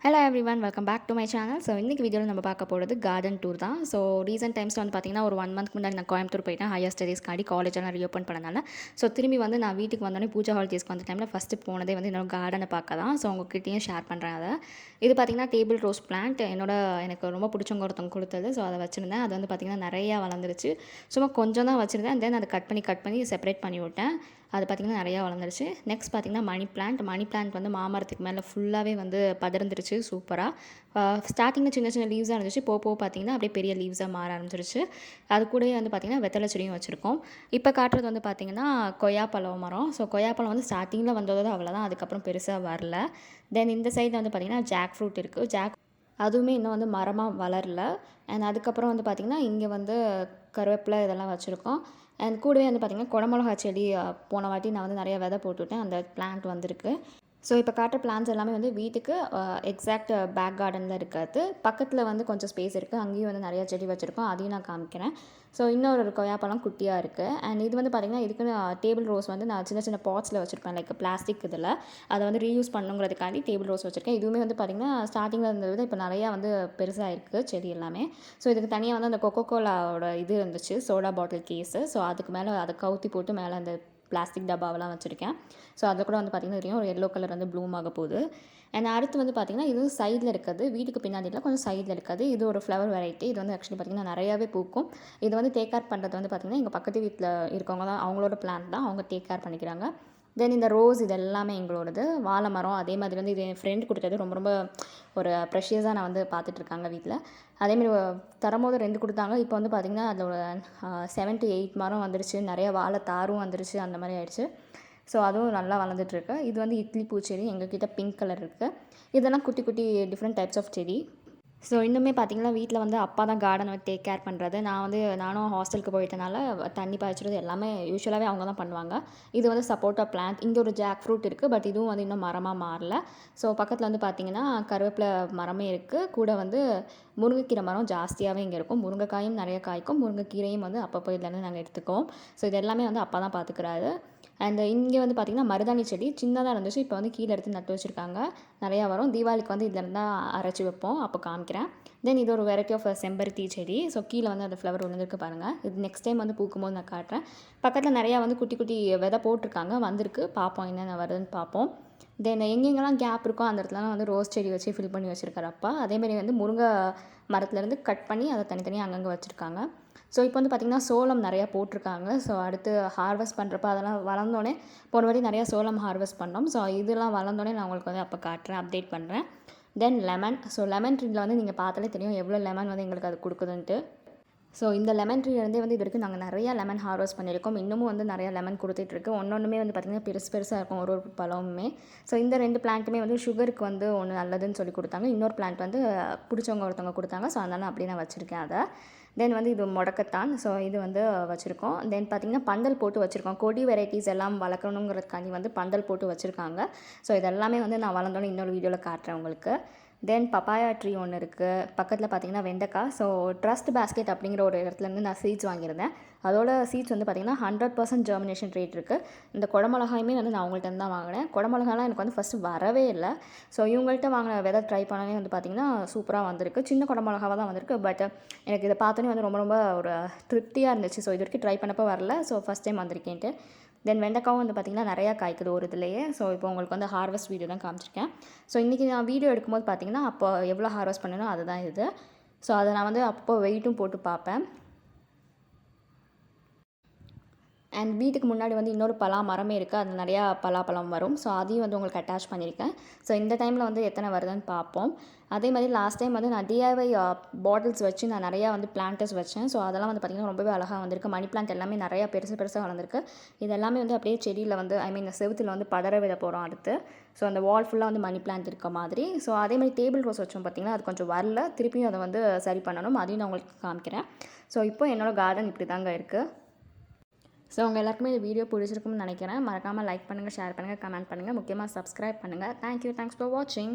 Hello everyone welcome back to my channel. So இன்றைக்கி வீடியோவில் நம்ம பார்க்க போகிறது கார்டன் டூர் தான். ஸோ ரீசெண்ட் டைம்ஸில் வந்து பார்த்திங்கன்னா ஒரு 1 மந்த் முன்னாடி நான் கோயம்புத்தூர் போயிட்டேன் ஹையர் ஸ்டடீஸ்க்காண்டி. காலேஜெல்லாம் ரீஓப்பன் பண்ணனால திரும்பி வந்து நான் வீட்டுக்கு வந்தோடனே பூஜா ஹாலிடேஸ்க்கு வந்த டைமில் ஃபஸ்ட்டு போனதே வந்து என்னோட கார்டனை பார்க்க தான். ஸோ உங்ககிட்டயும் ஷேர் பண்ணுறேன் அதை. இது பார்த்திங்கன்னா டேபிள் ரோஸ் பிளான்ட் எனக்கு ரொம்ப பிடிச்சவங்க ஒருத்தவங்க கொடுத்தது. ஸோ அதை வச்சுருந்தேன். அது வந்து பார்த்திங்கன்னா நிறையா வளர்ந்துருச்சு. சும்மா கொஞ்சம் தான் வச்சுருந்தேன். தென் அதை கட் பண்ணி செப்பரேட் பண்ணி விட்டேன். அது பார்த்திங்கன்னா நிறையா வளர்ந்துருச்சு. நெக்ஸ்ட் பார்த்திங்கன்னா மணி பிளான்ட் வந்து மாமரத்துக்கு மேலே ஃபுல்லாகவே வந்து படர்ந்துருச்சு சூப்பராக. ஸ்டார்டிங்கில் சின்ன சின்ன லீவ்ஸாக இருந்துச்சு. போக பார்த்திங்கன்னா அப்படியே பெரிய லீவ்ஸாக மாற ஆரம்பிச்சிருச்சு. அது கூடவே வந்து பார்த்திங்கன்னா வெத்தலை செடியும் வச்சுருக்கோம். இப்போ காட்டுறது வந்து பார்த்திங்கன்னா கொய்யாப்பழம் மரம். ஸோ கொய்யாப்பழம் வந்து ஸ்டார்டிங்கில் வந்ததோட அவ்வளோதான். அதுக்கப்புறம் பெருசாக வரல. தென் இந்த சைடில் வந்து பார்த்திங்கன்னா ஜாக் ஃப்ரூட் இருக்குது. அதுவுமே இன்னும் வந்து மரமாக வளரல. அண்ட் அதுக்கப்புறம் வந்து பார்த்திங்கன்னா இங்கே வந்து கருவேப்பிலை இதெல்லாம் வச்சுருக்கோம். அண்ட் கூடவே வந்து பார்த்திங்கன்னா குடமிளகா செடி போன வாட்டி நான் வந்து நிறைய விதை போட்டுவிட்டேன். அந்த பிளான்ட் வந்திருக்கு. ஸோ இப்போ காட்டுற பிளான்ஸ் எல்லாமே வந்து வீட்டுக்கு எக்ஸாக்ட் பேக் கார்டனில் இருக்காது. பக்கத்தில் வந்து கொஞ்சம் ஸ்பேஸ் இருக்குது. அங்கேயும் வந்து நிறையா செடி வச்சுருக்கோம். அதையும் நான் காமிக்கிறேன். ஸோ இன்னொரு கொய்யாப்பழம் குட்டியாக இருக்குது. அண்ட் இது வந்து பார்த்திங்கன்னா இதுக்குன்னு டேபிள் ரோஸ் வந்து நான் சின்ன சின்ன பாட்ஸில் வச்சுருப்பேன். லைக் பிளாஸ்டிக் இதில் அதை வந்து ரீயூஸ் பண்ணுங்கிறதுக்காண்டி டேபிள் ரோஸ் வச்சுருக்கேன். இதுவுமே வந்து பார்த்திங்கன்னா ஸ்டார்டிங்கில் இருந்ததை விட இப்போ நிறையா வந்து பெருசாக இருக்குது செடி எல்லாமே. ஸோ இதுக்கு தனியாக வந்து அந்த கொக்கோ கோலாவோட இது இருந்துச்சு, சோடா பாட்டில் கேஸு. ஸோ அதுக்கு மேலே அதை கவுத்தி போட்டு மேலே அந்த பிளாஸ்டிக் டப்பாவெல்லாம் வச்சுருக்கேன். ஸோ அதில் கூட வந்து பார்த்திங்கன்னா தெரியும் ஒரு எல்லோ கலர் வந்து ப்ளூம் ஆக போகுது. அண்ட் அடுத்து வந்து பார்த்திங்கன்னா இது சைடில் இருக்குது. வீட்டுக்கு பின்னாடியில் கொஞ்சம் சைடில் இருக்குது. இது ஒரு ஃப்ளவர் வெரைட்டி. இது வந்து ஆக்சுவலி பார்த்திங்கன்னா நிறையாவே பூக்கும். இது வந்து டேக் கேர் பண்ணுறது வந்து பார்த்திங்கன்னா எங்கள் பக்கத்து வீட்டில் இருக்கவங்க தான், அவங்களோட பிளான்ட் தான். அவங்க டேக் கேர் பண்ணிக்கிறாங்க. தென் இந்த ரோஸ் இது எல்லாமே எங்களோடது. வாழை மரம் அதே மாதிரி வந்து இது என் ஃப்ரெண்ட் கொடுத்தது. ரொம்ப ரொம்ப ஒரு ப்ரெஷியஸாக நான் வந்து பார்த்துட்ருக்காங்க வீட்டில். அதேமாரி தரும்போது 2 கொடுத்தாங்க. இப்போ வந்து பார்த்திங்கன்னா அதில் ஒரு 7 to 8 மரம் வந்துருச்சு. நிறைய வாழை தாரும் வந்துருச்சு. அந்த மாதிரி ஆயிடுச்சு. ஸோ அதுவும் நல்லா வளர்ந்துட்டுருக்கு. இது வந்து இட்லி பூச்செடி. எங்ககிட்ட பிங்க் கலர் இருக்குது. இதெல்லாம் குட்டி குட்டி டிஃப்ரெண்ட் டைப்ஸ் ஆஃப் செடி. ஸோ இன்னுமே பார்த்திங்கன்னா வீட்டில் வந்து அப்பா தான் கார்டனை டேக் கேர் பண்ணுறது. நானும் ஹாஸ்டலுக்கு போயிட்டனால தண்ணி பாய்ச்சுறது எல்லாமே யூஸ்வலாகவே அவங்க தான் பண்ணுவாங்க. இது வந்து சப்போட்டா பிளான்ட். இங்கே ஒரு ஜாக் ஃப்ரூட் இருக்குது. பட் இதுவும் வந்து இன்னும் மரமாக மாறல. ஸோ பக்கத்தில் வந்து பார்த்திங்கன்னா கருவேப்பிலை மரமே இருக்குது. கூட வந்து முருங்கைக்கீரை மரம் ஜாஸ்தியாகவே இங்கே இருக்கும். முருங்கைக்காயும் நிறைய காய்க்கும். முருங்கைக்கீரையும் வந்து அப்பப்போ இதுலேருந்து நாங்கள் எடுத்துக்குவோம். ஸோ இது எல்லாமே வந்து அப்பா தான் பார்த்துக்கிறாரு. அண்ட் இங்கே வந்து பார்த்திங்கன்னா மருதாணி செடி சின்னதாக இருந்துச்சு. இப்போ வந்து கீழே எடுத்து நட்டு வச்சுருக்காங்க. நிறையா வரும். தீபாவளிக்கு வந்து இதிலேருந்து தான் அரைச்சி வைப்போம். அப்போ காமிக்கிறேன். தென் இது ஒரு வெரைட்டி ஆஃப் செம்பருத்தி செடி. ஸோ கீழே வந்து அந்த ஃப்ளவர் விழுந்திருக்கு பாருங்கள். இது நெக்ஸ்ட் டைம் வந்து பூக்கும்போது நான் காட்டுறேன். பக்கத்தில் நிறையா வந்து குட்டி குட்டி விதை போட்டிருக்காங்க. வந்திருக்கு. பார்ப்போம் என்னென்ன வருதுன்னு பார்ப்போம். தென் எங்கெங்கெல்லாம் கேப் இருக்கோ அந்த இடத்துலலாம் வந்து ரோஸ் செடி வச்சு ஃபில் பண்ணி வச்சுருக்காரு அப்பா. அதேமாதிரி வந்து முருங்கை மரத்துலேருந்து கட் பண்ணி அதை தனித்தனியாக அங்கங்கே வச்சுருக்காங்க. ஸோ இப்போ வந்து பார்த்திங்கன்னா சோளம் நிறையா போட்டிருக்காங்க. ஸோ அடுத்து ஹார்வெஸ்ட் பண்ணுறப்ப அதெல்லாம் வளர்ந்தோடனே போன வாட்டி நிறையா சோளம் ஹார்வெஸ்ட் பண்ணோம். ஸோ இதெல்லாம் வளர்ந்தோடனே நான் உங்களுக்கு வந்து அப்போ காட்டுறேன், அப்டேட் பண்ணுறேன். தென் லெமன். ஸோ லெமன் ட்ரீயில் வந்து நீங்கள் பார்த்தாலே தெரியும் எவ்வளோ லெமன் வந்து எங்களுக்கு அது கொடுக்குதுன்ட்டு. ஸோ இந்த லெமன் ட்ரீலேருந்தே வந்து இது வரைக்கும் நாங்கள் நிறையா லெமன் ஹார்வெஸ்ட் பண்ணியிருக்கோம். இன்னமும் வந்து நிறையா லெமன் கொடுத்துட்ருக்கு. ஒன்றுமே வந்து பார்த்திங்கன்னா பெருசு பெருசாக இருக்கும் ஒரு ஒரு பழமுமே. ஸோ இந்த 2 பிளான்ட்டுமே வந்து சுகருக்கு வந்து ஒன்று நல்லதுன்னு சொல்லி கொடுத்தாங்க. இன்னொரு பிளான்ட் வந்து பிடிச்சவங்க ஒருத்தவங்க கொடுத்தாங்க. ஸோ அதனால் அப்படியே நான் வச்சுருக்கேன் அதை. தென் வந்து இது முடக்கத்தான். ஸோ இது வந்து வச்சுருக்கோம். தென் பார்த்திங்கன்னா பந்தல் போட்டு வச்சுருக்கோம். கொடி வெரைட்டிஸ் எல்லாம் வளர்க்கணுங்கிறதுக்காண்டி வந்து பந்தல் போட்டு வச்சுருக்காங்க. ஸோ இதெல்லாமே வந்து நான் வளர்ந்தோன்னே இன்னொரு வீடியோவில் காட்டுறேன் உங்களுக்கு. தென் பப்பாயா ட்ரீ ஒன்று இருக்குது. பக்கத்தில் பார்த்திங்கன்னா வெண்டைக்காய். ஸோ ட்ரஸ்ட் பேஸ்கெட் அப்படிங்கிற ஒரு இடத்துலேருந்து நான் சீட்ஸ் வாங்கியிருந்தேன். அதோட சீட்ஸ் வந்து பார்த்திங்கன்னா 100% ஜெர்மினேஷன் ரேட் இருக்குது. இந்த குடமிளகாயுமே வந்து நான் அவங்கள்ட்ட தான் வாங்கினேன். குடமிளகாலாம் எனக்கு வந்து ஃபஸ்ட்டு வரவே இல்லை. ஸோ இவங்கள்ட்ட வாங்கின விதை ட்ரை பண்ணவே வந்து பார்த்திங்கன்னா சூப்பராக வந்திருக்கு. சின்ன குடமிளகாவாக தான் வந்திருக்கு. பட் எனக்கு இதை பார்த்தோன்னே வந்து ரொம்ப ரொம்ப ஒரு திருப்தியாக இருந்துச்சு. ஸோ இது வரைக்கும் ட்ரை பண்ணப்போ வரல. ஸோ ஃபஸ்ட் டைம் வந்திருக்கேன்ட்டு. தென் வெண்டைக்காவும் வந்து பார்த்திங்கன்னா நிறையா காய்க்குது ஒரு இதுலேயே. ஸோ இப்போ உங்களுக்கு வந்து ஹார்வெஸ்ட் வீடியோ தான் காமிச்சிருக்கேன். ஸோ இன்றைக்கி நான் வீடியோ எடுக்கும்போது பார்த்திங்கன்னா அப்போ எவ்வளோ ஹார்வெஸ்ட் பண்ணனோ அதுதான் இது. ஸோ அதை நான் வந்து அப்போ வெயிட்டும் போட்டு பார்ப்பேன். அண்ட் வீட்டுக்கு முன்னாடி வந்து இன்னொரு பலா மரமே இருக்குது. அது நிறையா பலாப்பழம் வரும். ஸோ அதையும் வந்து உங்களுக்கு அட்டாச் பண்ணியிருக்கேன். ஸோ இந்த டைமில் வந்து எத்தனை வருதுன்னு பார்ப்போம். அதே மாதிரி லாஸ்ட் டைம் வந்து நான் டிஐஒய் பாட்டில்ஸ் வச்சு நான் நிறையா வந்து பிளான்டர்ஸ் வச்சேன். ஸோ அதெல்லாம் வந்து பார்த்திங்கன்னா ரொம்பவே அழகாக வந்திருக்கு. மணி பிளான்ட் எல்லாமே நிறையா பெருசு பெருசாக வளர்ந்துருக்கு. இது எல்லாமே வந்து அப்படியே செடியில் வந்து செவுத்தில் வந்து படர விட போகிறோம் அடுத்து. ஸோ அந்த வால் ஃபுல்லாக வந்து மணி பிளான்ட் இருக்க மாதிரி. ஸோ அதே மாதிரி டேபிள் ரோஸ் வச்சோம் பார்த்திங்கன்னா அது கொஞ்சம் வரல. திருப்பியும் அதை வந்து சரி பண்ணணும். அதையும் நான் உங்களுக்கு காமிக்கிறேன். ஸோ இப்போ என்னோடய கார்டன் இப்படி தாங்க இருக்குது. ஸோ உங்கள் எல்லாருக்குமே இந்த வீடியோ பிடிச்சிருக்கும்னு நினைக்கிறேன். மறக்காமல் லைக் பண்ணுங்கள், ஷேர் பண்ணுங்கள், கமெண்ட் பண்ணுங்கள். முக்கியமாக சப்ஸ்கிரைப் பண்ணுங்கள். தேங்க்யூ. தேங்க்ஸ் ஃபார் வாட்சிங்.